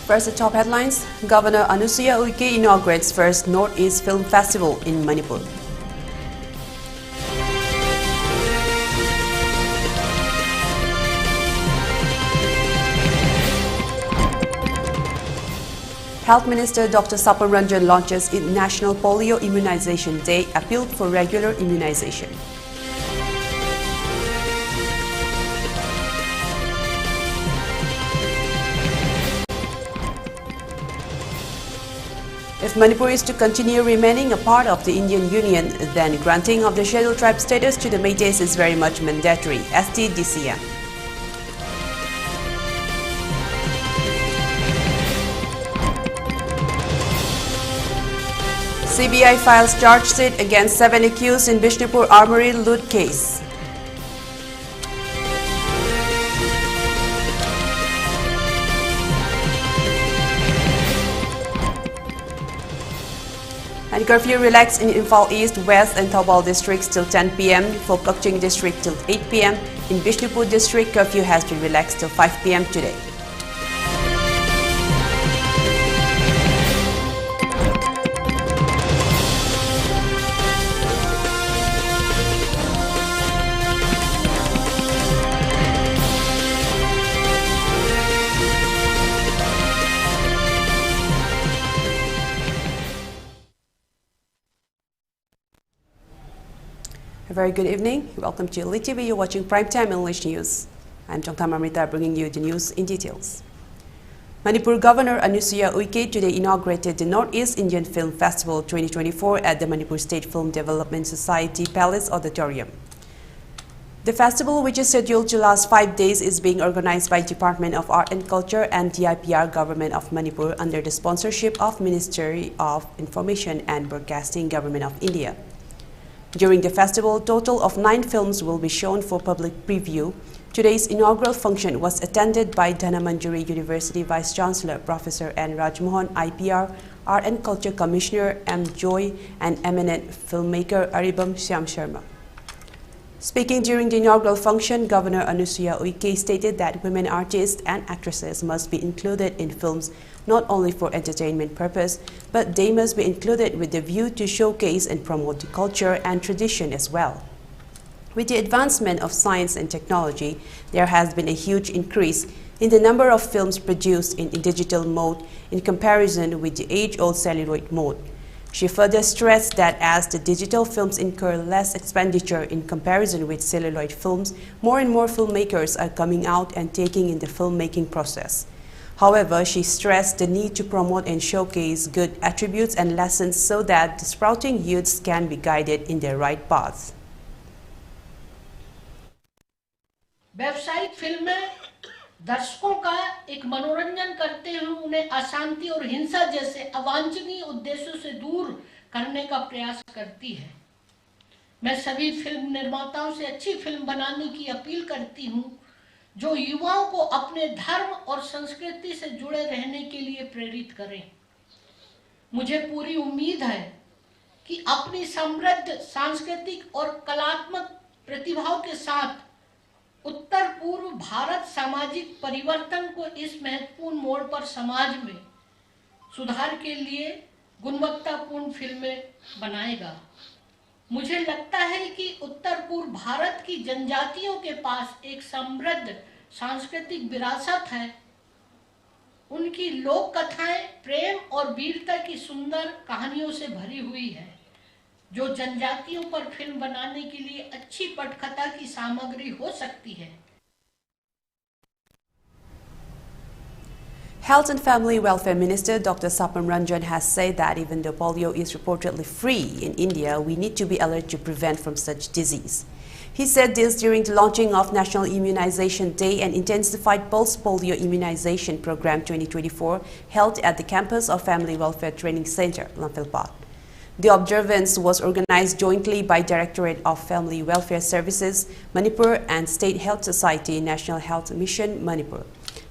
First, the top headlines. Governor Anusuya Uike inaugurates first Northeast Film Festival in Manipur. Health Minister Dr. Sapam Ranjan launches National Polio Immunization Day, appealed for regular immunization. If Manipur is to continue remaining a part of the Indian Union, then granting of the scheduled tribe status to the Métis is very much mandatory, STDCM. CBI files charge sheet against 7 accused in Bishnupur Armoury loot case. And curfew relaxed in Imphal East, West and Thoubal districts till 10 p.m. For Kokching district till 8 p.m. In Bishnupur district, curfew has been relaxed till 5 p.m. today. A very good evening. Welcome to ELITETV. You're watching Primetime English News. I'm Chongtham Amrita, bringing you the news in details. Manipur Governor Anusuya Uike today inaugurated the Northeast Indian Film Festival 2024 at the Manipur State Film Development Society Palace Auditorium. The festival, which is scheduled to last 5 days, is being organized by Department of Art and Culture and DIPR Government of Manipur under the sponsorship of Ministry of Information and Broadcasting Government of India. During the festival, a total of 9 films will be shown for public preview. Today's inaugural function was attended by Dhanmanjari University Vice Chancellor Professor N. Rajmohan, IPR, Art and Culture Commissioner M. Joy, and eminent filmmaker Aribam Shyam Sharma. Speaking during the inaugural function, Governor Anusuya Uike stated that women artists and actresses must be included in films not only for entertainment purpose, but they must be included with the view to showcase and promote the culture and tradition as well. With the advancement of science and technology, there has been a huge increase in the number of films produced in digital mode in comparison with the age-old celluloid mode. She further stressed that as the digital films incur less expenditure in comparison with celluloid films, more and more filmmakers are coming out and taking in the filmmaking process. However, she stressed the need to promote and showcase good attributes and lessons so that the sprouting youths can be guided in their right path. व्यावसायिक फिल्में दर्शकों का एक मनोरंजन करते हुए उन्हें अशांति और हिंसा जैसे अवांछनीय उद्देश्यों से दूर करने का प्रयास करती है। मैं सभी फिल्म निर्माताओं से अच्छी फिल्म बनाने की अपील करती हूं, जो युवाओं को अपने धर्म और संस्कृति से जुड़े रहने के लिए प्रेरित करें। मुझे पूरी उम्मीद है कि अपनी समृद्ध सांस्कृतिक और कलात्मक प्रतिभाओं के साथ उत्तर पूर्व भारत सामाजिक परिवर्तन को इस महत्वपूर्ण मोड़ पर समाज में सुधार के लिए गुणवत्तापूर्ण फिल्में बनाएगा। मुझे लगता है कि उत्तर पूर्व भारत की जनजातियों के पास एक समृद्ध सांस्कृतिक विरासत है। उनकी लोक कथाएं प्रेम और वीरता की सुंदर कहानियों से भरी हुई है, जो जनजातियों पर फिल्म बनाने के लिए अच्छी पटकथा की सामग्री हो सकती है। Health and Family Welfare Minister Dr. Sapam Ranjan has said that even though polio is reportedly free in India, we need to be alert to prevent from such disease. He said this during the launching of National Immunization Day and Intensified Pulse Polio Immunization Program 2024 held at the campus of Family Welfare Training Center, Lamphilpat. The observance was organized jointly by Directorate of Family Welfare Services, Manipur and State Health Society National Health Mission, Manipur.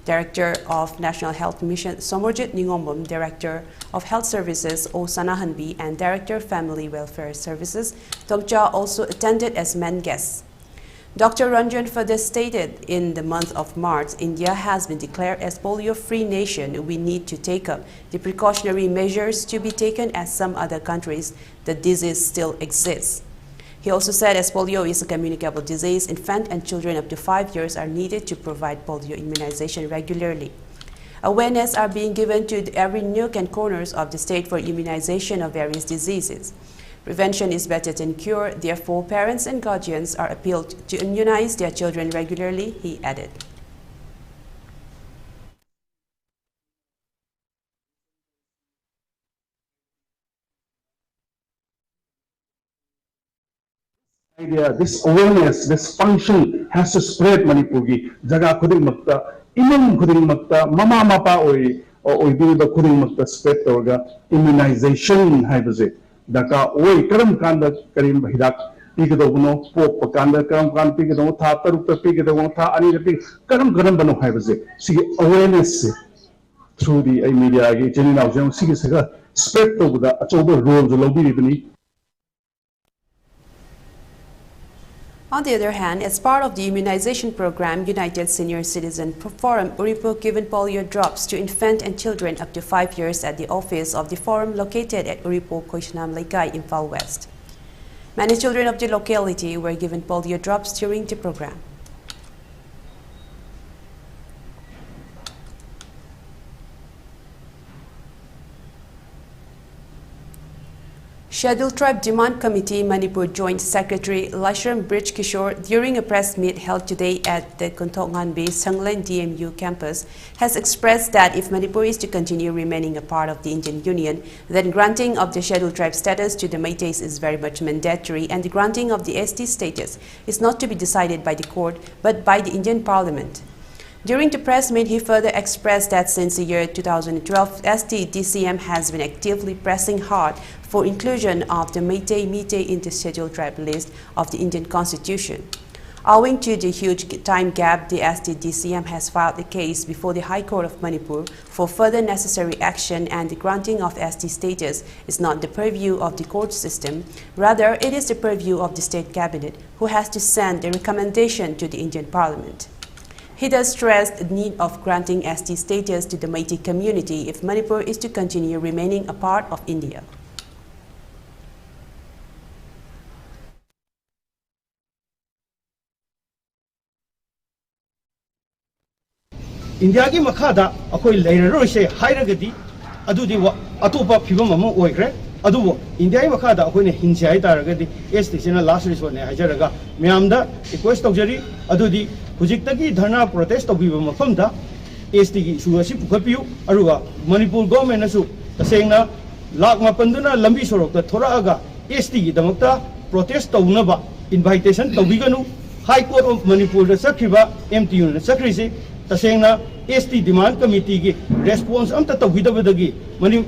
Director of National Health Mission Somorjit Ningombum, Director of Health Services O Sanahanbi, and Director Family Welfare Services Tongcha also attended as main guests. Dr. Ranjan further stated, in the month of March, India has been declared as polio-free nation. We need to take up the precautionary measures to be taken as some other countries. The disease still exists. He also said, as polio is a communicable disease, infants and children up to 5 years are needed to provide polio immunization regularly. Awareness are being given to every nook and corners of the state for immunization of various diseases. Prevention is better than cure, therefore parents and guardians are appealed to immunize their children regularly, he added. Idea, this awareness, this function has to spread Manipuri. Jaga kuding makta, imam kuding makta, mama mapa oi biuda kuding makta spread orga immunization haibase. Daka oi karam kanda karim hidak pigado pop pakanda karam kan pigado tha tarukta pigado tha ani pig karam bano haibase. See awareness through the media ge channel now jam sige saga spread to the achoba role jo lobi bani. On the other hand, as part of the immunization program, United Senior Citizen Forum Uripo given polio drops to infants and children up to 5 years at the office of the forum located at Uripo, Koishnam Laikai, Imphal West. Many children of the locality were given polio drops during the program. Scheduled Tribe Demand Committee Manipur Joint Secretary Lashram Bridge Kishore, during a press meet held today at the Kontokngan-based Sanglen DMU campus, has expressed that if Manipur is to continue remaining a part of the Indian Union, then granting of the Scheduled Tribe status to the Meiteis is very much mandatory, and the granting of the ST status is not to be decided by the court but by the Indian Parliament. During the press meet, he further expressed that since the year 2012, ST-DCM has been actively pressing hard for inclusion of the Meitei in the Scheduled Tribe list of the Indian Constitution. Owing to the huge time gap, the ST-DCM has filed a case before the High Court of Manipur for further necessary action, and the granting of ST status is not the purview of the court system. Rather, it is the purview of the State Cabinet, who has to send a recommendation to the Indian Parliament. He does stress the need of granting ST status to the Meitei community if Manipur is to continue remaining a part of India. India ki makhada akoi leiraroi se hairagadi adudi atopa phibam ama oigre adubo India ki makhada akoi ne hinsai taragadi ST sena last resort ne hajaraga myamda request tawjari adudi Hujik dharna protest of Viva Mafamda, ST Suasi Pukapiu, Aruga, Manipur government asu, the saying na Lak Mapanduna Lambi Sorok, the Toraga, ST, the Mukta, protest of Naba, invitation to Viganu, High Court of Manipur, the Sakriba, MTU, the Sakrisi, the saying na ST Demand Committee, response amta to Vidavagi,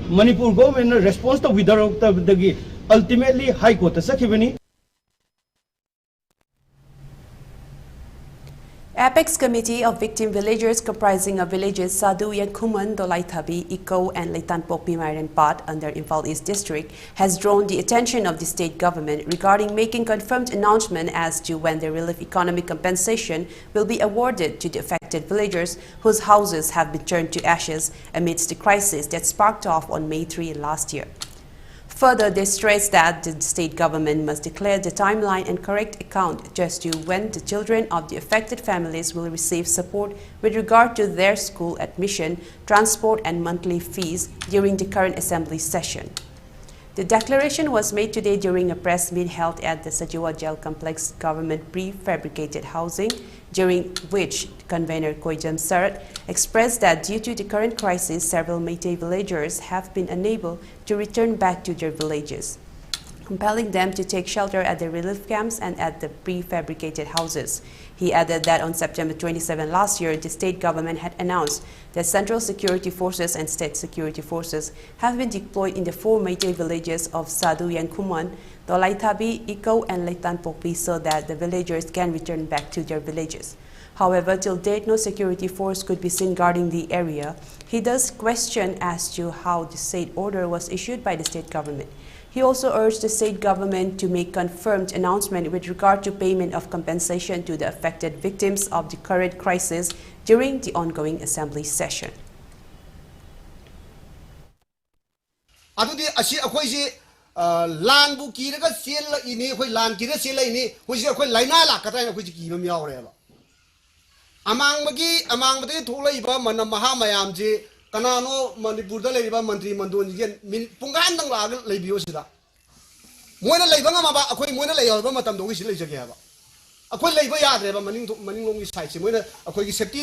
Manipur government response to Vidavagi, ultimately High Court, the Sakibani. Apex Committee of Victim Villagers comprising of villages Sadu Yankuman, Dolaithabi, Iko and Leitanpokpi Marian Pat under Imphal East District has drawn the attention of the state government regarding making confirmed announcement as to when the relief economic compensation will be awarded to the affected villagers whose houses have been turned to ashes amidst the crisis that sparked off on May 3 last year. Further, they stress that the state government must declare the timeline and correct account just to when the children of the affected families will receive support with regard to their school admission, transport and monthly fees during the current assembly session. The declaration was made today during a press meet held at the Sajiwa Jail Complex Government Prefabricated Housing, during which convener Koijam Sarat expressed that due to the current crisis, several Meitei villagers have been unable to return back to their villages, compelling them to take shelter at the relief camps and at the prefabricated houses. He added that on September 27 last year, the state government had announced that Central Security Forces and State Security Forces have been deployed in the 4 Meitei villages of Sadu Yankuman, Dolaithabi, Iko and Leitanpokpi so that the villagers can return back to their villages. However, till date, no security force could be seen guarding the area. He does question as to how the state order was issued by the state government. He also urged the state government to make confirmed announcement with regard to payment of compensation to the affected victims of the current crisis during the ongoing assembly session. Land buki ka sel ini khoi land ki sel ini khoi se khoi laina la ka tai khoi ki bam yaw re ba amang bagi thulai ba man maha mayam ji kanano manipur da lei ba mantri mandon ji pungan dang la lei bio sida moina lei ba ma ba khoi moina lei ba matam do gi lei jage ba khoi lei ba ya re ba maning long gi sai si moina khoi gi safety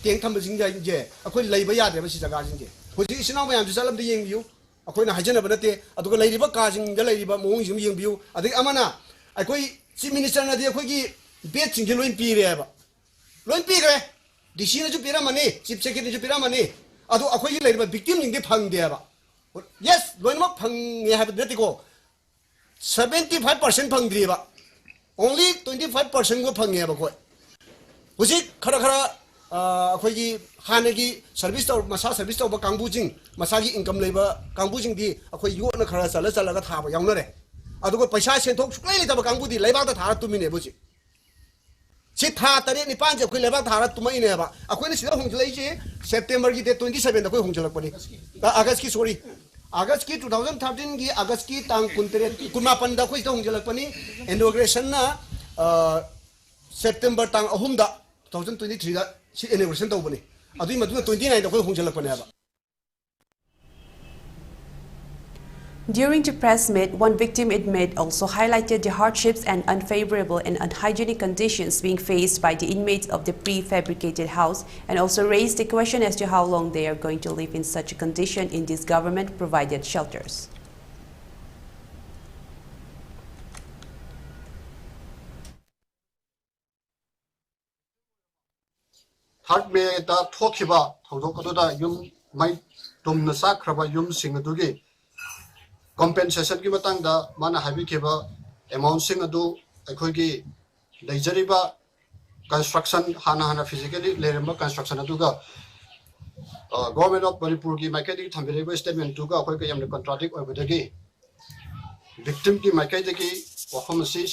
teng tham jing je khoi lei ba ya re ba si jaga jing je khoi ji sinau mayam ji salam de yeng bio अखोइना हाइजन बनते अदुग लैरिबा काजिंग द लैरिबा मोंग जिम यंबिउ अदि अमना अखोइ चीफ मिनिस्टर नदि अखोइगी बेट सिंग लोइन पीरेबा लोइन पीरे डीसी न जु पीरा मने चीफ सेक्रेटरी जु पीरा मने अदु अखोइगी लैरिबा विक्टिम निंगे फंगदेबा यस लोइन मा फंगे हाब नतिको 75% फंगद्रिबा ओनली 25% गो फंगेबा कोइ हुजि खरा खरा अखोइगी हानगी सर्विस तो मसा सर्विस तो कांगबुजिंग मसागी इनकम लेबा कांगबुजिंग दी अखोइ योना खरा चलगा थाबा यावनरे अदुगो पैसा सेंथोक सुक्लै लेतबा कांगबुदी लेबाक थारा तुमिने बुजि सि था तरे निपान जे अखोइ लेबाक थारा तुमैनेबा अखोइने सिदा होंजलैजे सेप्टेम्बर की डेट 27 दा अखोइ होंजलकपनि अगस्त की सॉरी अगस्त की 2013 की अगस्त की तांग 19 दा अखोइ होंजलकपनि इनॉग्रेशन ना सेप्टेम्बर तांग 3 दा 2023 दा सी इनॉग्रेशन तौबनि अदुई मदुना 29 दा अखोइ होंजलकपनि हाबा. During the press meet, one victim inmate also highlighted the hardships and unfavorable and unhygienic conditions being faced by the inmates of the prefabricated house, and also raised the question as to how long they are going to live in such a condition in these government-provided shelters. Third me da thokiba thodokoda yum mai tumna sakraba yum singadugi compensation ki matang da mana habi keba amount sing adu akhoi leijariba construction hana physically leramba construction adu ga government of Manipur ki maikadi thambireba statement tu ga akhoi ka yamna contradict oibadagi victim ki maikadi ki wafam si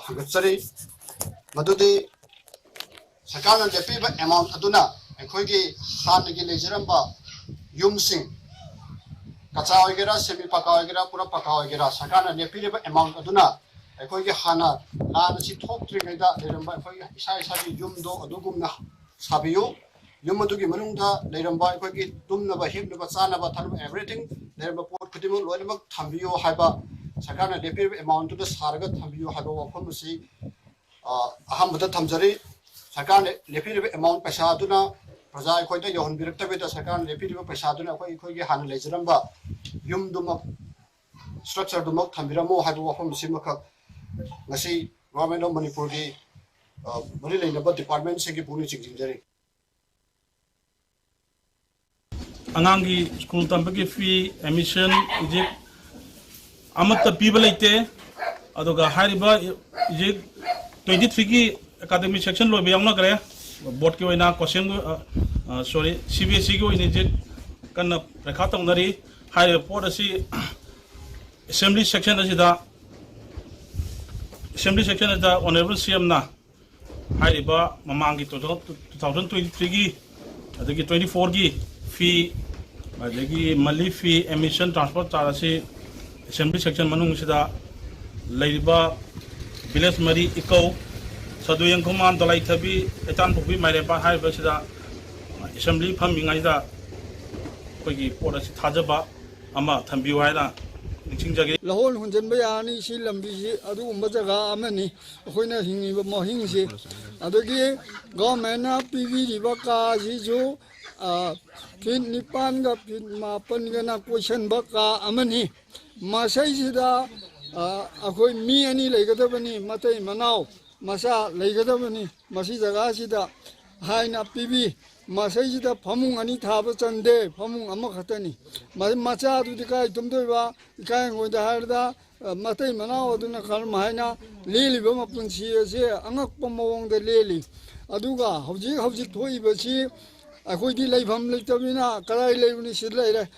hangatsari madudi sakana jepiba amount aduna akhoi ki hana ki leijaramba yum sing Kacha oigera, semi paka oigera, pura paka oigera. Sakana nepiriba amount aduna. Akhoi ki hana la si thok tri gaida leramba akhoi isa ki yum do adugumna sabiyu yum adugi manungda leramba akhoi ki tumna ba himna ba chana ba tharba everything leramba pot khutimu loimak thambiyo haiba sakana nepiriba amount to sarga thambiyo haiba wafam si ahamda thamjari sakana nepiriba amount paisa aduna Praja akhoi da yohon birakta beta sakan repiriba paisa duna akhoi ki hana leijaramba yum duma structure duma thambiramo haibu wafam simaka ngasi government of Manipur ki mari leinaba department se ki puni chingjari angangi school tambaki fee emission je amatta people laite adoga hariba je 23 ki academic section lo bayangna kare board ki oina question sorry CBSE ki oina je kan rekha taunari high report asi assembly section asida honorable CM na hariba mamangi 2023 ki adagi 24 ki fee adagi mali fee emission transport charge assembly section manung sida laiba village mari ikau Sadu yang kuman dolai tabi etan bubi maire ba hai ba sida assembly phaming ai da koi pora si thajaba ama thambi wai da ningsingjage lahol hunjan ba yani si lambi si adu umba jaga amani khoina hingi ba mohing si adugi government na pv ri ba ka ji jo pin nipan ga pin ma pan ga na question ba ka amani masai sida akhoi mi ani leigadabani matai manau Masa leigadabani masi jaga sida haina pibi masai sida phamung ani thaba chande phamung ama khatani macha adu dikai tumdoiba kai ngoida harda matai manao aduna khar mahaina leli ba mapunsi ase angak pamawong da leli aduga hauji thoi ba si akhoi di leibham leitabina karai leibuni sid leire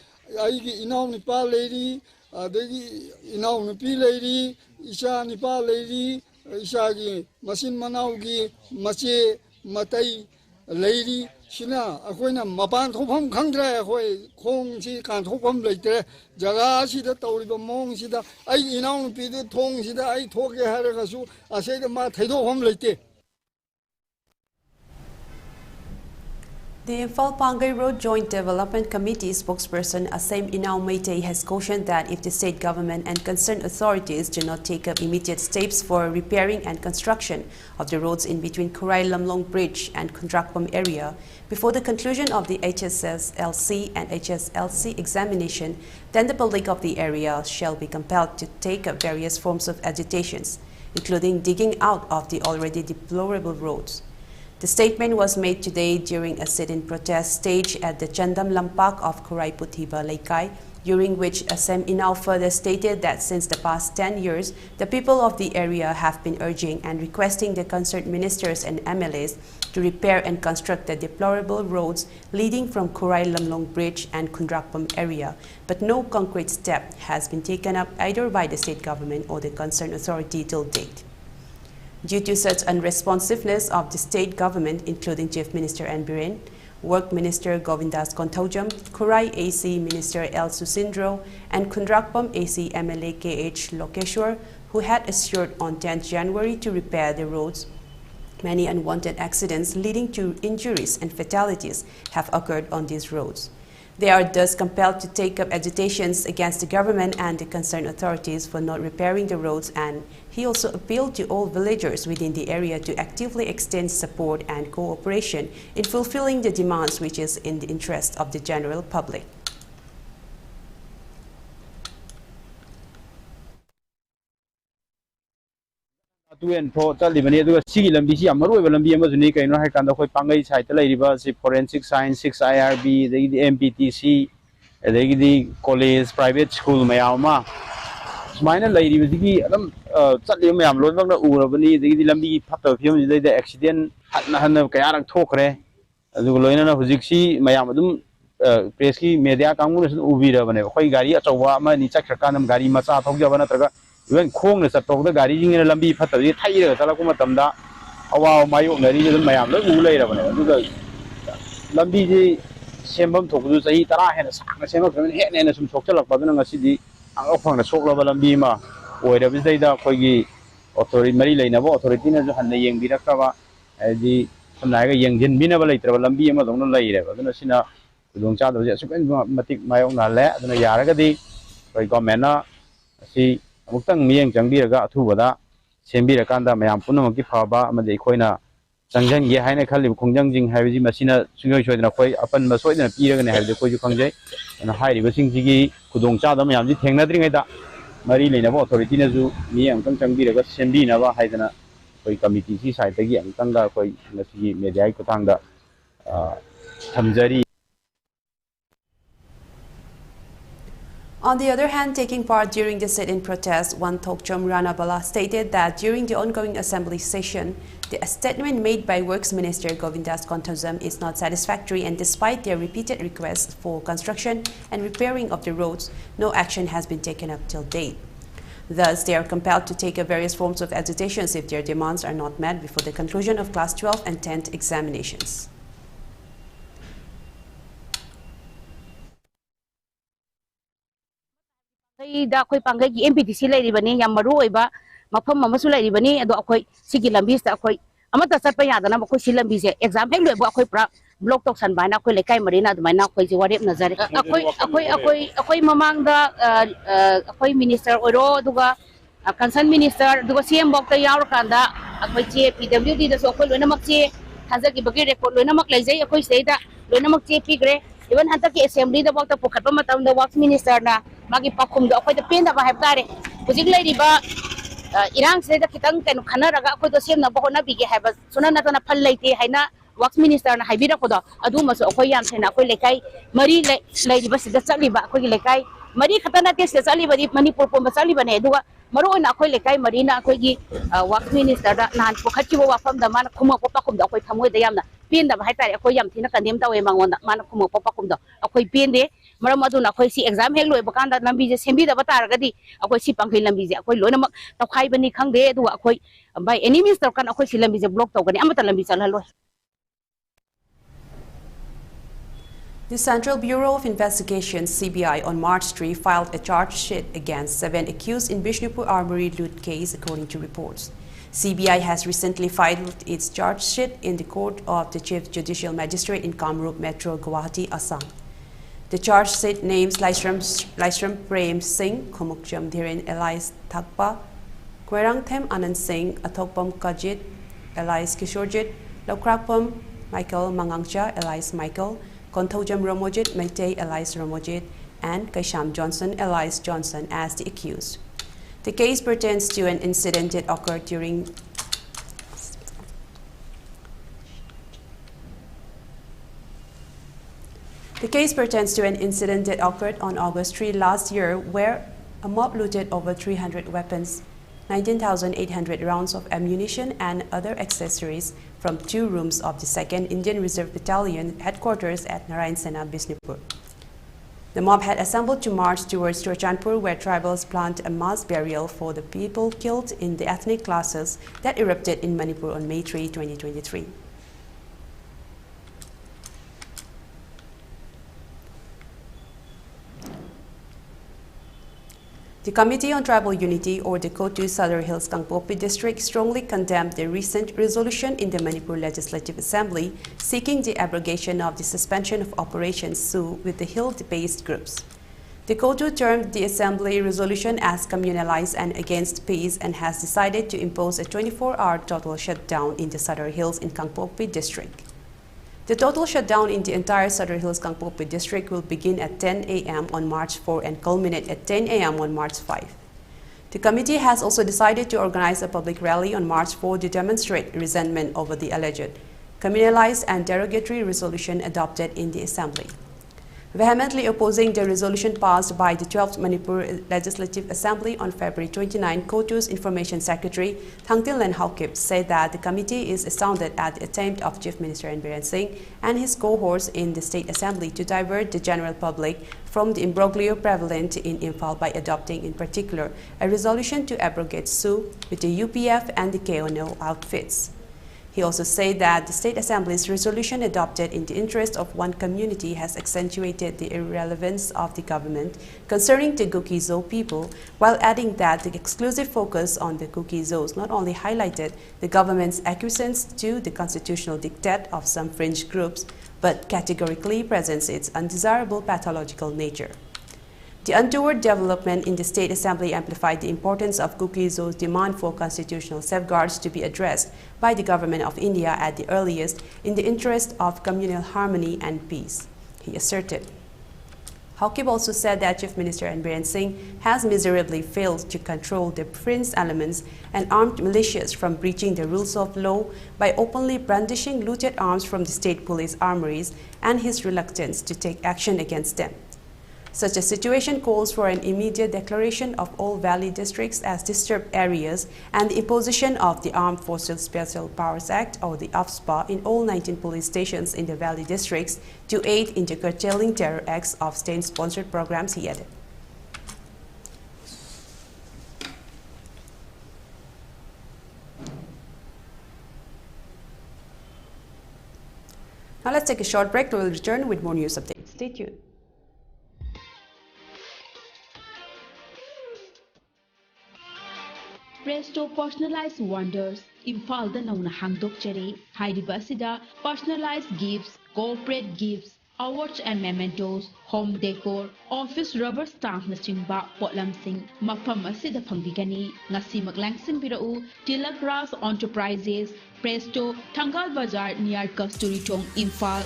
ai gi inaw ni pa leiri adagi inau nupi leiri isha nipa leiri isha gi masin manau gi mache matai leiri sina akoina mapan thopam khangdra akoi khong si kan thopam leite jaga sida tawriba mong sida ai inau nupi de thong sida ai thoke haraga su aseda ma thaido hom leite. The Imphal-Pangai Road Joint Development Committee spokesperson Asem Inau Meitei has cautioned that if the state government and concerned authorities do not take up immediate steps for repairing and construction of the roads in between Kurai Lamlong Bridge and Kundrakpam area before the conclusion of the HSLC and HSLC examination, then the public of the area shall be compelled to take up various forms of agitations, including digging out of the already deplorable roads. The statement was made today during a sit-in protest staged at the Chandam Lampak of Kurai Puthiba Laikai, during which Asem Inau further stated that since the past 10 years, the people of the area have been urging and requesting the concerned ministers and MLAs to repair and construct the deplorable roads leading from Kurai Lamlong Bridge and Kundrakpam area, but no concrete step has been taken up either by the state government or the concerned authority till date. Due to such unresponsiveness of the state government, including Chief Minister N. Biren, Work Minister Govindas Kontaujam, Kurai AC Minister L. Susindro, and Kundrakpam AC MLA KH Lokeshwar, who had assured on 10th January to repair the roads, many unwanted accidents leading to injuries and fatalities have occurred on these roads. They are thus compelled to take up agitations against the government and the concerned authorities for not repairing the roads, and he also appealed to all villagers within the area to actively extend support and cooperation in fulfilling the demands which is in the interest of the general public. Forensic Science 6 IRB, the MPTC, the college, private school, Mayama. Minor lady was the Saliam Lodbanga Urabani, the Lambi Patafum, the accident, Hana Kayarak Tokre, the Loina Huzixi, Mayamadum, Preski, Media Kamus, Uvira, when a Hoigari, Atawama, Nichakakanam, Gari Masa, Togavanataga, when Kongs at the Gari in a Lambi Patavi, Tire, Talakumatamda, Awa, my own region, Mayam, later. Lambi Sembam to do say Tara and a Sema and some social of Padana City, and often a soul of Lambima, or the Vizada Kogi, authority Marilena, authority, and the young Virakava, the Naga young Minaba later, Lambima, don't later, but then a sinner, don't chat of the my own la, than a Yaragadi, by Gomena, see, Mutang me and Jangiraga, Tuvada, Sembirakanda, Mayampuna, Gipaba, Madekoina. Sangjang ye haina khali khongjang jing haiji masina sungoi choidna khoi apan ma soidna piragane haide khoi ju khangjai ana hairi basing jigi khudong cha da mayam ji thengna dring da mari leina bo authority na ju mi angkang changbi raga sembi na ba haidana khoi committee si side gi angkang da khoi ngasi media ko tang da thamjari. On the other hand, taking part during the sit-in protest, Wan Thokchom Ranabala stated that during the ongoing assembly session, the statement made by Works Minister Govindas Kontaujam is not satisfactory, and despite their repeated requests for construction and repairing of the roads, no action has been taken up till date. Thus, they are compelled to take up various forms of agitations if their demands are not met before the conclusion of Class 12 and 10th examinations. Da koi pangai gi MPTC lai ribani yam maru oiba mafam mamasu lai ribani ado akoi sigi lambi sta akoi amata satpa yadana makoi silambi se exam hek loibo akoi pra block tok san bana akoi lekai marina admaina akoi ji warep nazar akoi mamang da akoi minister oiro duga concern minister duga CM bok ta yaur kanda akoi che PWD da so akoi loina mak che haza ki bagi record loina mak laijai akoi seida loina mak che pigre even hanta ki assembly da bok ta pokhatpa matam da works minister na magi pakum do akoi da penda ba hebtare hujik lai riba irang se da kitang kan khana raga akoi do sem na bo na bige heba suna na tana phal laite haina works minister na haibira ko do adu maso akoi yam thena akoi lekai mari lai riba sida chali ba akoi lekai mari khatana te se chali ba di Manipur po chali ba ne duga maru na akoi lekai mari na akoi gi works minister da nan pokhachi bo wafam da man khuma po pakum do akoi thamoi da yam na penda ba haitare akoi yam thina kandem tawe mangon da man khuma po pakum do akoi pende maram aduna akhoi si exam hek loi bakanda lambi je sembi da batar gadi akhoi si pangkhoi lambi je akhoi loina mak takhai bani khangde adu akhoi by any means kan akhoi si lambi je block tawgani amata lambi chalhaloi. The Central Bureau of Investigation (CBI) on March 3 filed a charge sheet against 7 accused in Bishnupur Armoury loot case, according to reports. CBI has recently filed its charge sheet in the court of the Chief Judicial Magistrate in Kamrup Metro, Guwahati, Assam. The charge sheet names Laisram Prem Singh, Khomukcham Dhiren Elias Thakpa, Kwerangthem Anand Singh, Athokpam Kajit, Elias Kishorjit, Lokrakpam Michael Mangangcha, Elias Michael, Konthojam Romojit, Meitei Elias Romojit, and Kaisham Johnson, Elias Johnson as the accused. The case pertains to an incident that occurred during on August 3 last year, where a mob looted over 300 weapons, 19,800 rounds of ammunition and other accessories from 2 rooms of the 2nd Indian Reserve Battalion headquarters at Narayan Sena, Bishnupur. The mob had assembled to march towards Churchandpur, where tribals planned a mass burial for the people killed in the ethnic clashes that erupted in Manipur on May 3, 2023. The Committee on Tribal Unity, or the Kotu Sadar Hills Kangpopi District, strongly condemned the recent resolution in the Manipur Legislative Assembly seeking the abrogation of the suspension of Operation Sue with the hill-based groups. The Kotu termed the Assembly resolution as communalized and against peace and has decided to impose a 24-hour total shutdown in the Sadar Hills in Kangpopi District. The total shutdown in the entire Sadar Hills Kangpopi District will begin at 10 a.m. on March 4 and culminate at 10 a.m. on March 5. The committee has also decided to organize a public rally on March 4 to demonstrate resentment over the alleged communalized and derogatory resolution adopted in the Assembly. Vehemently opposing the resolution passed by the 12th Manipur Legislative Assembly on February 29, Kotu's Information Secretary Thangtilan Haukip said that the committee is astounded at the attempt of Chief Minister Biren Singh and his cohorts in the State Assembly to divert the general public from the imbroglio prevalent in Imphal by adopting, in particular, a resolution to abrogate SU with the UPF and the KONO outfits. He also said that the State Assembly's resolution adopted in the interest of one community has accentuated the irrelevance of the government concerning the Kuki-Zo people, while adding that the exclusive focus on the Kuki-Zos not only highlighted the government's acquiescence to the constitutional diktat of some fringe groups, but categorically presents its undesirable pathological nature. The untoward development in the State Assembly amplified the importance of Kuki-Zo's demand for constitutional safeguards to be addressed by the Government of India at the earliest in the interest of communal harmony and peace, he asserted. Haukip also said that Chief Minister Biren Singh has miserably failed to control the fringe elements and armed militias from breaching the rules of law by openly brandishing looted arms from the state police armories and his reluctance to take action against them. Such a situation calls for an immediate declaration of all valley districts as disturbed areas and the imposition of the Armed Forces Special Powers Act, or the AFSPA, in all 19 police stations in the valley districts to aid in the curtailing terror acts of state-sponsored programs, he added. Now let's take a short break. We will return with more news updates. Stay tuned. Presto Personalized Wonders, Imphal Nauna Hangdokcheri, Haidibasida, personalized gifts, corporate gifts, awards and mementos, home decor, office rubber stamp Nachimba, Potlam Singh, Mafamasi the Pangigani, Nasimak Langsin Birau, Tilak Ras Enterprises, Presto, Tangal Bazar near Kasturi Tong, Imphal.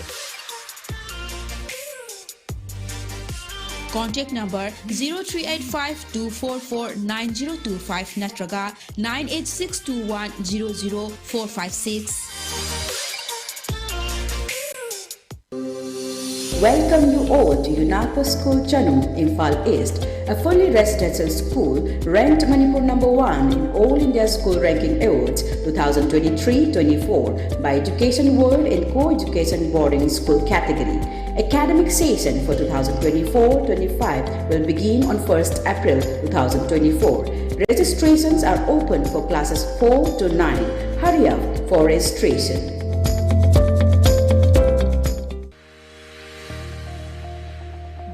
Contact number 0385-244-9025 Natraga 98621-00456. Welcome you all to UNAPO School Chanum, Imphal East, a fully residential school ranked Manipur #1 in All India School Ranking Awards 2023-24 by Education World in Co-Education Boarding School category. Academic session for 2024-25 will begin on 1st April 2024. Registrations are open for classes 4 to 9. Hurry up for registration.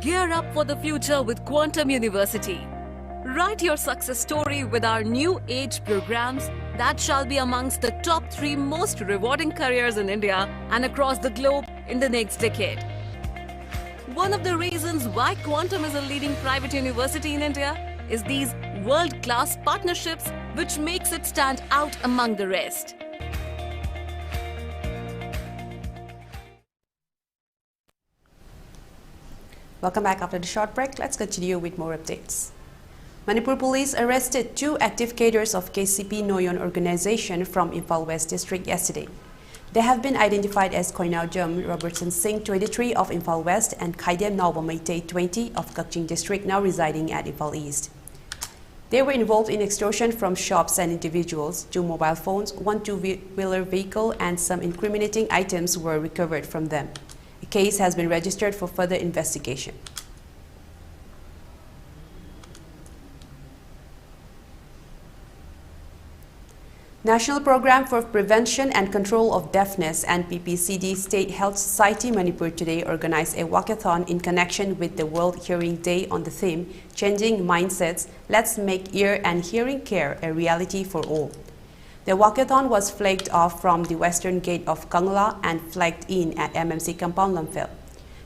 Gear up for the future with Quantum University. Write your success story with our new age programs that shall be amongst the top 3 most rewarding careers in India and across the globe in the next decade. One of the reasons why Quantum is a leading private university in India is these world-class partnerships which makes it stand out among the rest. Welcome back after the short break. Let's continue with more updates. Manipur police arrested 2 active cadres of KCP Noyon organization from Imphal West district yesterday. They have been identified as Koinaujam Robertson Singh, 23 of Imphal West and Khaidem Naubameite, 20 of Kaching district, now residing at Imphal East. They were involved in extortion from shops and individuals. 2 mobile phones, 1 two-wheeler vehicle and some incriminating items were recovered from them. A case has been registered for further investigation. National Program for Prevention and Control of Deafness and PPCD State Health Society Manipur today organized a walkathon in connection with the World Hearing Day on the theme Changing Mindsets, Let's Make Ear and Hearing Care a Reality for All. The walkathon was flagged off from the western gate of Kangla and flagged in at MMC Compound Lamphel.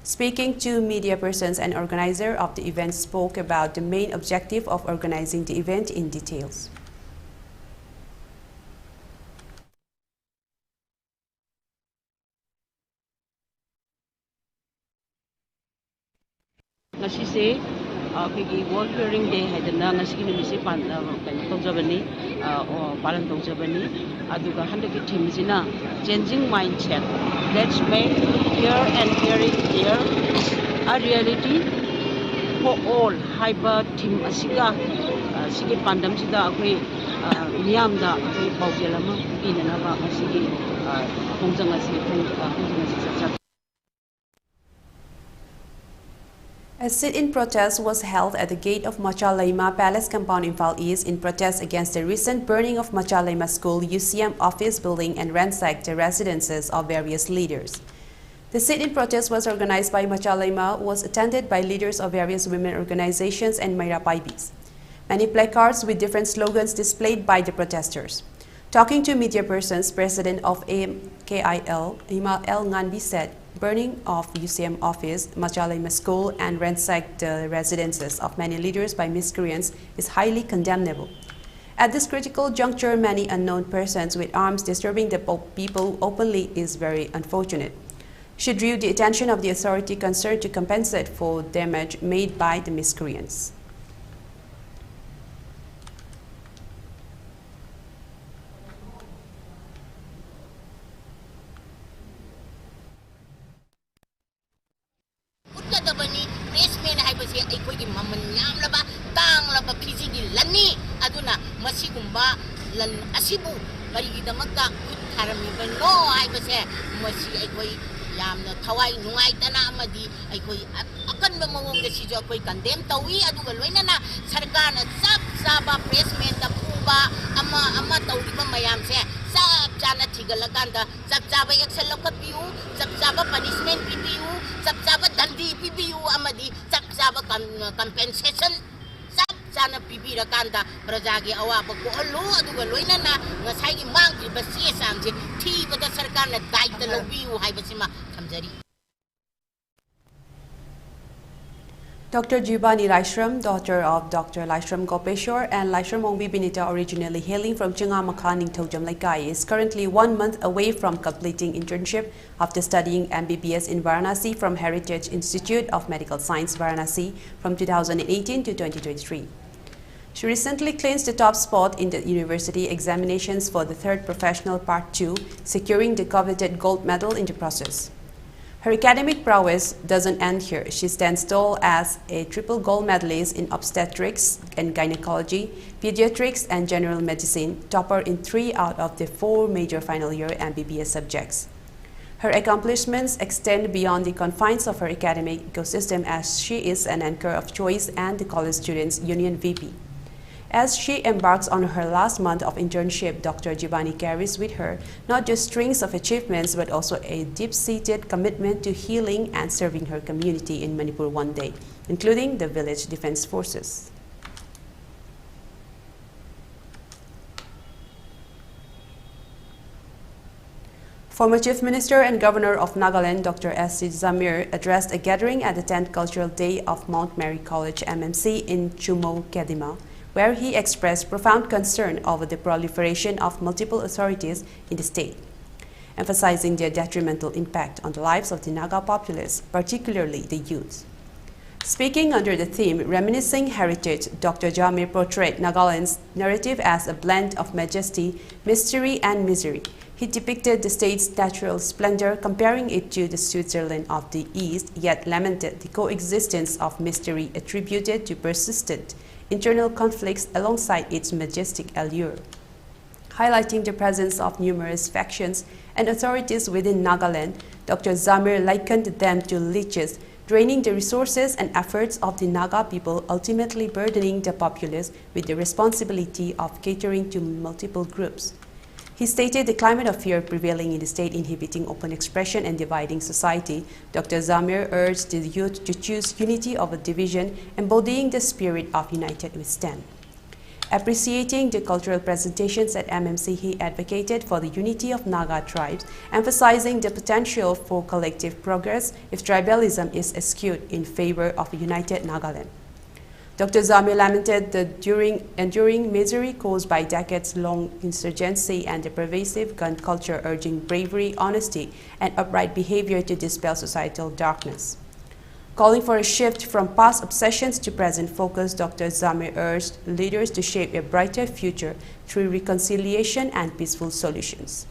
Speaking to media persons, an organizer of the event spoke about the main objective of organizing the event in details. ngasi se kegi World Hearing Day haidana ngasi ki nimisi pan tawjabani palan tawjabani aduga handaki theme sina changing mindset, let's make ear and hearing care a reality for all haiba theme asiga sigi pandam sida akoi miyamda akoi bawjelama inana ba ngasi khongjang asi A sit-in protest was held at the gate of Machalaima Palace Compound in Imphal East in protest against the recent burning of Machalaima School UCM office building and ransacked the residences of various leaders. The sit-in protest was organized by Machalaima, was attended by leaders of various women organizations and Mayra Paibis. Many placards with different slogans displayed by the protesters. Talking to media persons, President of AMKIL, Hima L. Nganbi said, burning of UCM office, Machalaima School and ransacked the residences of many leaders by miscreants is highly condemnable. At this critical juncture, many unknown persons with arms disturbing the people openly is very unfortunate. She drew the attention of the authority concerned to compensate for damage made by the miscreants. lan asibu karigidamagta utharamibano haibase masi aikoi yamna thawai nungaitana amadi aikoi akanba mawongda sijo akoi condemn tawi aduga loinana sarkarna sab saba pressman da puba ama tawriba mayamse sab chana thigalakanda sab saba action lokatbiu sab saba punishment pibiu sab saba dandi pibiu amadi sab saba compensation sana pibira kanda prajagi awaba ko allo aduga loinana ngasai gi mangri basi samje thi bada sarkar na daita lobiu haibasima thamjari. Dr. Jibani Laishram, daughter of Dr. Laishram Gopeshwar and Laishram Ongbi Binita, originally hailing from Chingamaka, Ningthojam Laikai, is currently 1 month away from completing internship after studying MBBS in Varanasi from Heritage Institute of Medical Science, Varanasi, from 2018 to 2023. She recently clinched the top spot in the university examinations for the 3rd Professional Part 2, securing the coveted gold medal in the process. Her academic prowess doesn't end here. She stands tall as a triple gold medalist in obstetrics and gynecology, pediatrics and general medicine, topper in 3 out of the 4 major final year MBBS subjects. Her accomplishments extend beyond the confines of her academic ecosystem, as she is an anchor of choice and the College Students' Union VP. As she embarks on her last month of internship, Dr. Jibani carries with her not just strings of achievements, but also a deep-seated commitment to healing and serving her community in Manipur one day, including the village defense forces. Former Chief Minister and Governor of Nagaland, Dr. S.C. Zamir, addressed a gathering at the 10th Cultural Day of Mount Mary College MMC in Chumo, Kedima, where he expressed profound concern over the proliferation of multiple authorities in the state, emphasizing their detrimental impact on the lives of the Naga populace, particularly the youth. Speaking under the theme Reminiscing Heritage, Dr. Jamir portrayed Nagaland's narrative as a blend of majesty, mystery, and misery. He depicted the state's natural splendor, comparing it to the Switzerland of the East, yet lamented the coexistence of mystery attributed to persistent internal conflicts alongside its majestic allure. Highlighting the presence of numerous factions and authorities within Nagaland, Dr. Zamir likened them to leeches, draining the resources and efforts of the Naga people, ultimately burdening the populace with the responsibility of catering to multiple groups. He stated the climate of fear prevailing in the state inhibiting open expression and dividing society. Dr. Zamir urged the youth to choose unity over division, embodying the spirit of United We Stand. Appreciating the cultural presentations at MMC, he advocated for the unity of Naga tribes, emphasizing the potential for collective progress if tribalism is eschewed in favor of a united Nagaland. Dr. Zamir lamented the enduring misery caused by decades-long insurgency and the pervasive gun culture, urging bravery, honesty, and upright behavior to dispel societal darkness. Calling for a shift from past obsessions to present focus, Dr. Zamir urged leaders to shape a brighter future through reconciliation and peaceful solutions.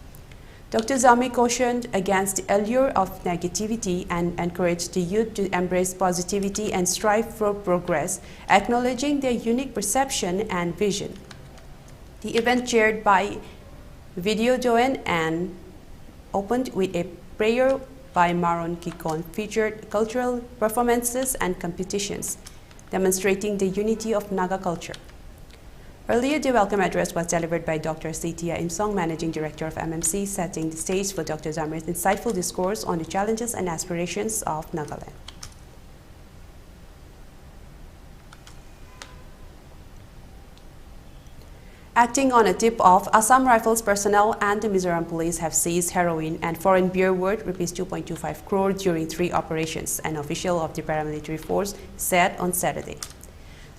Dr. Zamir cautioned against the allure of negativity and encouraged the youth to embrace positivity and strive for progress, acknowledging their unique perception and vision. The event, chaired by Video Joan and opened with a prayer by Maron Kikon, featured cultural performances and competitions, demonstrating the unity of Naga culture. Earlier, the welcome address was delivered by Dr. Setia Imsong, Managing Director of MMC, setting the stage for Dr. Zamir's insightful discourse on the challenges and aspirations of Nagaland. Acting on a tip-off, Assam Rifles personnel and the Mizoram police have seized heroin and foreign beer worth ₹2.25 crore during 3 operations, an official of the paramilitary force said on Saturday.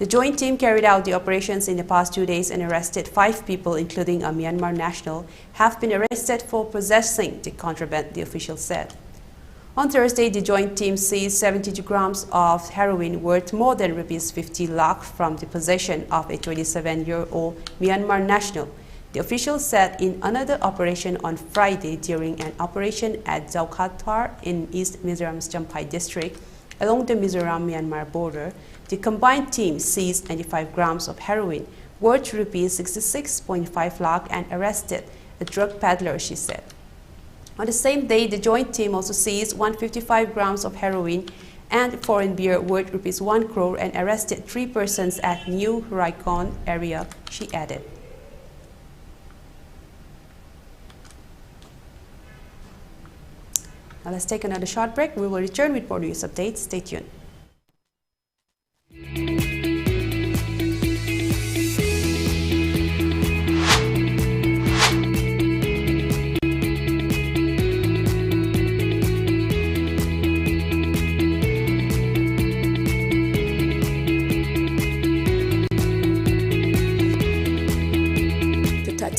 The joint team carried out the operations in the past 2 days and arrested 5 people, including a Myanmar national, have been arrested for possessing the contraband, the official said. On Thursday, the joint team seized 72 grams of heroin worth more than ₹50 lakh from the possession of a 27-year-old Myanmar national, the official said in another operation on Friday during an operation at Zaukhathar in East Mizoram's Champhai district along the Mizoram-Myanmar border. The combined team seized 95 grams of heroin worth ₹66.5 lakh and arrested a drug peddler, she said. On the same day, the joint team also seized 155 grams of heroin and foreign beer worth ₹1 crore and arrested 3 persons at New Raikon area, she added. Now let's take another short break. We will return with more news updates. Stay tuned.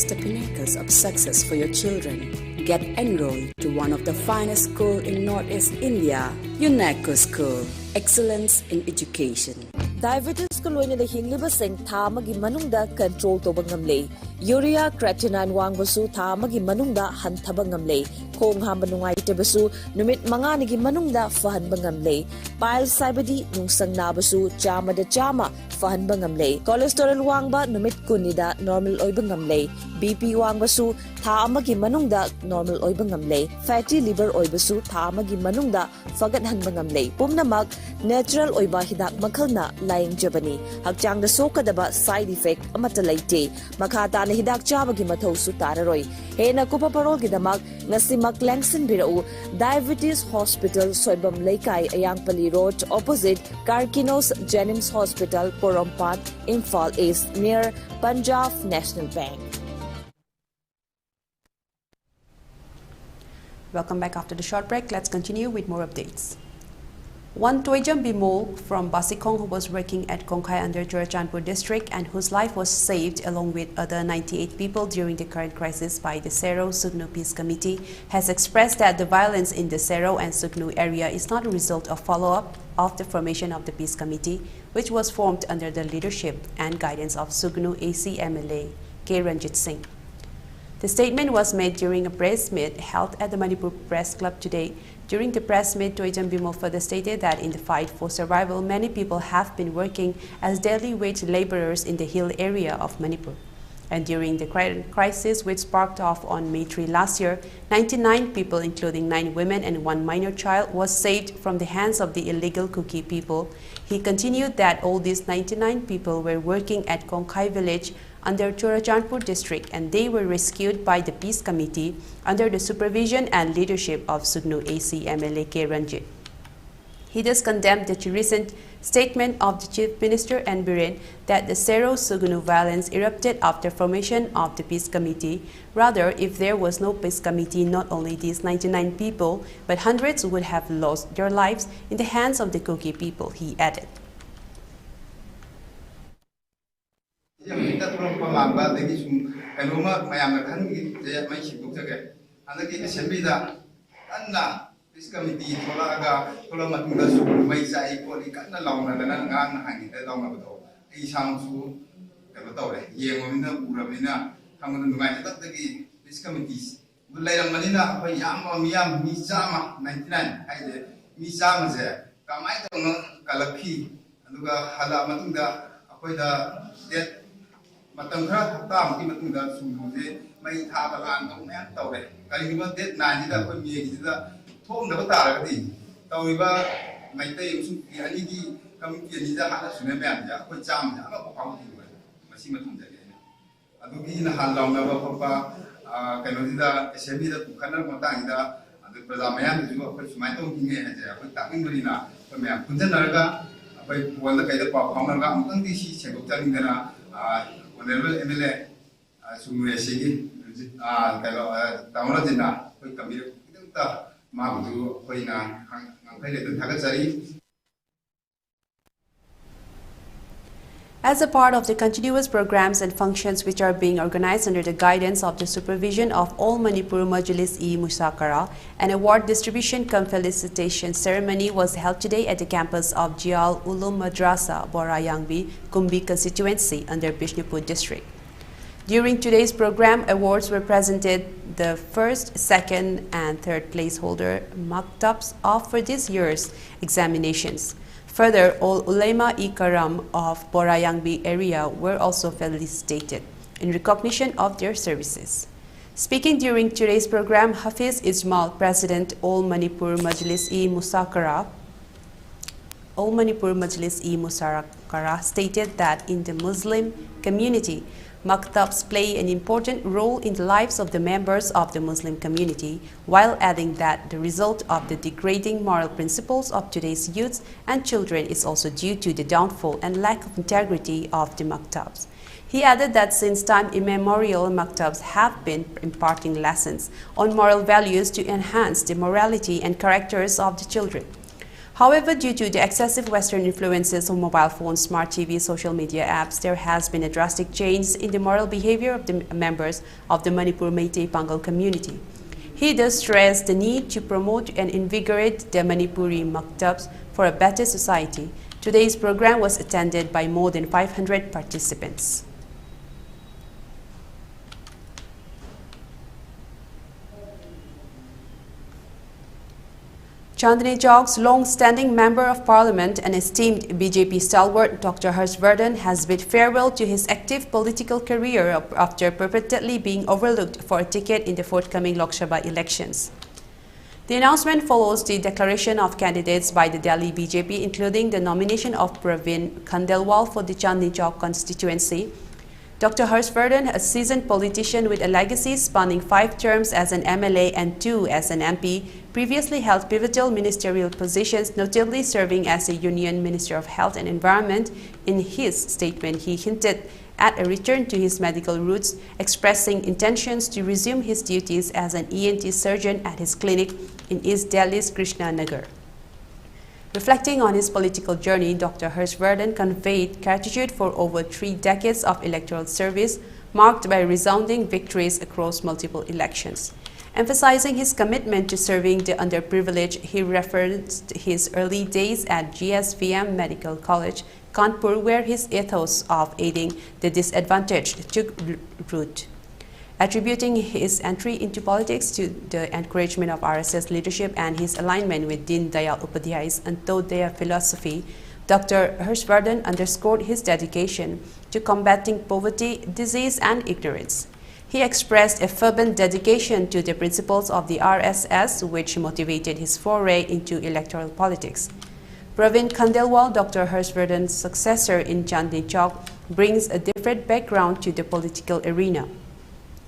The pinnacles of success for your children. Get enrolled to one of the finest schools in Northeast India, UNESCO School. Excellence in Education. Diabetes ko loy na hinglibaseng tama gi manungda control to bangamle. Urea creatinine wangbasu tha amagi manungda hanthaba ngamle khong hamba nungaitebasu numit manganigi manungda fahanba ngamle pile saibadi nungsang nabasu chamada chama fahanba ngamle cholesterol wangba numit kunida normal oiba ngamle BP wangbasu tha amagi manungda normal oiba ngamle fatty liver oibasu tha amagi manungda fagat hanba ngamle pumnamak natural oiba hidak makhalna laing jabani hakchangda sokadaba side effect amata laite makata na hidak chabagi mathau su tararoi hena kupa parol gidamak ngasimak langsin birau diabetes hospital soibam leikai ayangpali road opposite Karkinos Jennings Hospital Porompat Imphal East near Punjab National Bank. Welcome back after the short break. Let's continue with more updates. One Toijam Bimol from Basikong who was working at Kongkai under Churachandpur district and whose life was saved along with other 98 people during the current crisis by the Sero Sugnu Peace Committee has expressed that the violence in the Sero and Sugnu area is not a result of follow-up of the formation of the Peace Committee, which was formed under the leadership and guidance of Sugnu AC MLA K. Ranjit Singh. The statement was made during a press meet held at the Manipur Press Club today. During the press meet, Toijam Bimol further stated that in the fight for survival, many people have been working as daily wage laborers in the hill area of Manipur. And during the crisis which sparked off on May 3 last year, 99 people, including 9 women and 1 minor child, was saved from the hands of the illegal Kuki people. He continued that all these 99 people were working at Kongkai village under Churachandpur district and they were rescued by the Peace Committee under the supervision and leadership of Sugnu AC MLA K. Ranjit. He thus condemned the recent statement of the Chief Minister and Biren that the Sero Sugnu violence erupted after formation of the Peace Committee. Rather, if there was no Peace Committee, not only these 99 people, but hundreds would have lost their lives in the hands of the Kuki people, he added. This committee, Tolaga, Tolamatunga, Maisai, Policana Long, and an hanging the Domado. He sounds to Cavatore, Yamina, Uramina, Haman United, this committees. But later, Manina, Yama, Miam, Misama, 99, I did Misama there. Kamaito, Kalaki, and Hala Matunga, Apoida, dead Matanga, Tam, Timatunga, Sumuze, may have a land of Mantowe. Kalima dead 90 that we Home never target. However, my day should be any coming to Nida Sunamia, which I'm not a pound. Massimatum. Aduki in a hand long never papa, Canada, Semida, Pukana, Matanga, and the Prazamayan, which my own here, with Tapping Marina, from Punjanaga, by one the kind of Pamanga, and this is telling them, whenever MLA, Sumuresi, Tamarajina, with Camille. As a part of the continuous programs and functions which are being organized under the guidance of the supervision of All Manipur Majlis-e Musakara, an award distribution cum felicitation ceremony was held today at the campus of Jial Ulum Madrasa, Borayangbi, Kumbi constituency under Bishnupur district. During today's program, awards were presented the first, second, and third place holder maktabs for this year's examinations. Further, all ulema-e-karam of Borayangbi area were also felicitated in recognition of their services. Speaking during today's program, Hafiz Ismail, President All Manipur Majlis-e Musakara, stated that in the Muslim community, maktabs play an important role in the lives of the members of the Muslim community, while adding that the result of the degrading moral principles of today's youths and children is also due to the downfall and lack of integrity of the maktabs. He added that since time immemorial, maktabs have been imparting lessons on moral values to enhance the morality and characters of the children. However, due to the excessive Western influences of mobile phones, smart TV, social media apps, there has been a drastic change in the moral behavior of the members of the Manipur Meitei Pangal community. He thus stressed the need to promote and invigorate the Manipuri maktabs for a better society. Today's program was attended by more than 500 participants. Chandni Chowk's long-standing Member of Parliament and esteemed BJP stalwart Dr. Harshvardhan has bid farewell to his active political career after purportedly being overlooked for a ticket in the forthcoming Lok Sabha elections. The announcement follows the declaration of candidates by the Delhi BJP, including the nomination of Praveen Khandelwal for the Chandni Chowk constituency. Dr. Harshvardhan, a seasoned politician with a legacy spanning 5 terms as an MLA and 2 as an MP, previously held pivotal ministerial positions, notably serving as a Union Minister of Health and Environment. In his statement, he hinted at a return to his medical roots, expressing intentions to resume his duties as an ENT surgeon at his clinic in East Delhi's Krishna Nagar. Reflecting on his political journey, Dr. Harshvardhan conveyed gratitude for over 3 decades of electoral service, marked by resounding victories across multiple elections. Emphasizing his commitment to serving the underprivileged, he referenced his early days at GSVM Medical College, Kanpur, where his ethos of aiding the disadvantaged took root. Attributing his entry into politics to the encouragement of RSS leadership and his alignment with Deen Dayal Upadhyay's Antyodaya philosophy, Dr. Harshvardhan underscored his dedication to combating poverty, disease, and ignorance. He expressed a fervent dedication to the principles of the RSS, which motivated his foray into electoral politics. Praveen Khandelwal, Dr. Harshvardhan's successor in Chandni Chowk, brings a different background to the political arena.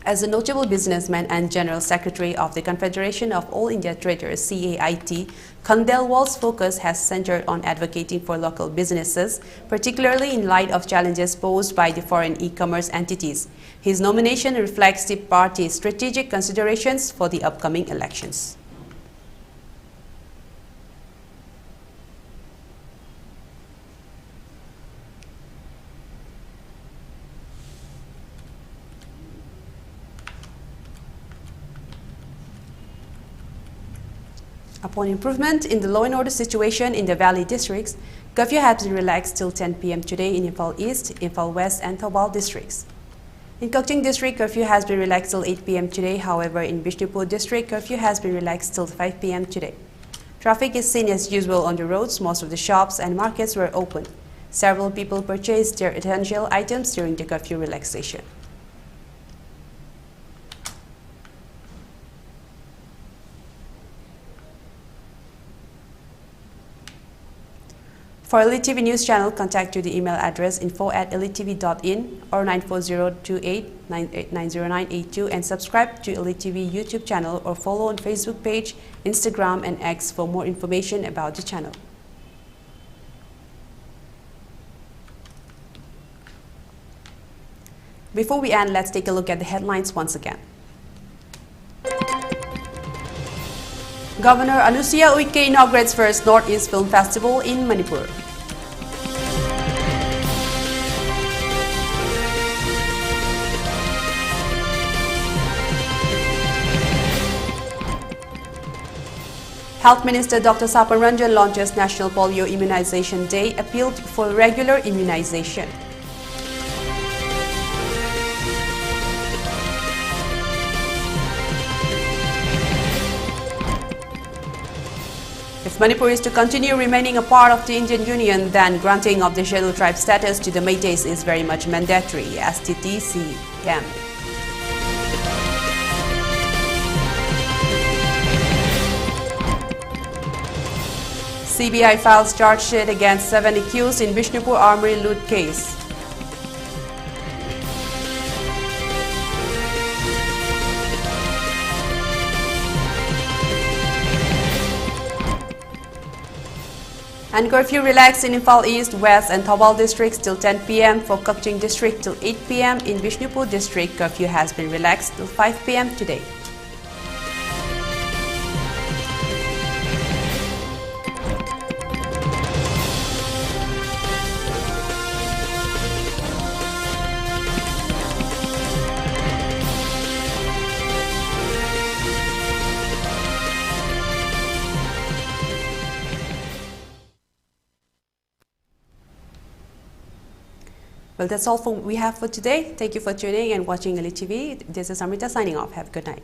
As a notable businessman and General Secretary of the Confederation of All India Traders (CAIT), Khandelwal's focus has centered on advocating for local businesses, particularly in light of challenges posed by the foreign e-commerce entities. His nomination reflects the party's strategic considerations for the upcoming elections. Upon improvement in the law and order situation in the Valley districts, curfew has been relaxed till 10 p.m. today in Imphal East, Imphal West and Thoubal districts. In Curfew district, curfew has been relaxed till 8 p.m. today. However, in Bishnupur district, curfew has been relaxed till 5 p.m. today. Traffic is seen as usual on the roads. Most of the shops and markets were open. Several people purchased their essential items during the curfew relaxation. For ELITETV News Channel, contact to the email address info@elitetv.in or 94028989082 and subscribe to ELITETV YouTube channel or follow on Facebook page, Instagram and X for more information about the channel. Before we end, let's take a look at the headlines once again. Governor Anusuya Uike inaugurates first Northeast Film Festival in Manipur. Health Minister Dr. Saparanjan launches National Polio Immunization Day, appealed for regular immunization. If Manipur is to continue remaining a part of the Indian Union, then granting of the scheduled tribe status to the Métis is very much mandatory, STTCM. CBI files charge sheet against 7 accused in Bishnupur Armoury loot case. And curfew relaxed in Imphal East, West and Thoubal districts till 10 p.m. For Kukching district till 8 p.m. In Bishnupur district, curfew has been relaxed till 5 p.m. today. Well, that's all we have for today. Thank you for tuning and watching ELITETV. This is Amrita signing off. Have a good night.